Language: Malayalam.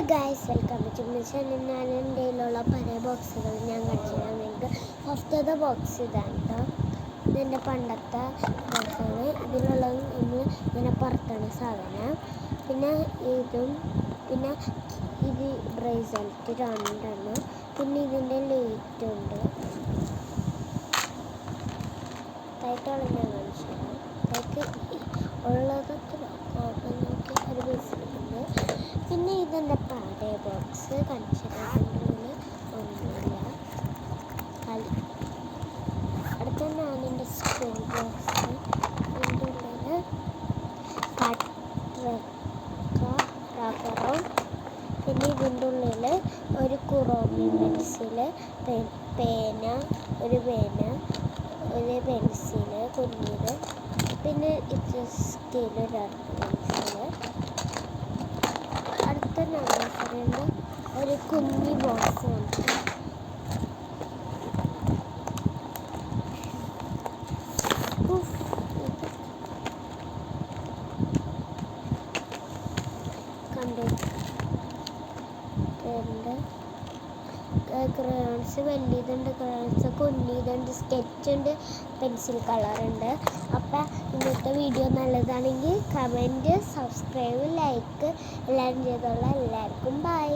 Guys, welcome to my channel. ഞാൻ എൻ്റെ കയ്യിലുള്ള പല ബോക്സുകൾ ഞാൻ കാണിച്ചു തരാം നിങ്ങൾക്ക്. ഫസ്റ്റത്തെ ബോക്സ് ഇതാണ് കേട്ടോ. ഇതെൻ്റെ പണ്ടത്തെ ബോക്സാണ്. ഇതിലുള്ളത് നമ്മൾ ഇങ്ങനെ പുറത്താണ് സാധനം. പിന്നെ ഇതും, പിന്നെ ഇത് ബ്രേസ്ലെറ്റ് രണ്ടെണ്ണം, പിന്നെ ഇതിൻ്റെ ലൈറ്റ് ഉണ്ട്. തായിട്ടുള്ള ഞാൻ കാണിച്ചു തരാം. തായിട്ട് ഉള്ളതൊക്കെ നോക്കി ഒരു ബേസിലുണ്ട്. പിന്നെ ഇതെൻ്റെ പഴയ ബോക്സ് കാണിച്ചിട്ടുണ്ടെങ്കിൽ ഒന്നുമില്ല. അടുത്ത ഞാൻ എൻ്റെ സ്കൂൾ ബോക്സ്. ഇതിൻ്റെ ഉള്ളിൽ റബ്ബറും, പിന്നെ ഇതിൻ്റെ ഉള്ളിൽ ഒരു കുറോമി പെൻസിൽ, പേന, ഒരു പെൻസിൽ കുഞ്ഞിത്, പിന്നെ ഇത് സ്കെയിൽ രണ്ട് പെൻസിൽ. അടുത്ത നമ്പറിൻ്റെ ഒരു കുഞ്ഞി ബോക്സ് ഉണ്ട്. കണ്ടു ക്രയോൺസ് വലിയതുണ്ട്, ക്രയോൺസ് കുഞ്ഞിതുണ്ട്, സ്കെച്ച് ഉണ്ട്, പെൻസിൽ കളറുണ്ട്. അപ്പം ഇന്നത്തെ വീഡിയോ നല്ലതാണെങ്കിൽ കമൻറ്റ്, സബ്സ്ക്രൈബ്, ലൈക്ക് എല്ലാവരും ചെയ്തോളാം. എല്ലാവർക്കും ബൈ.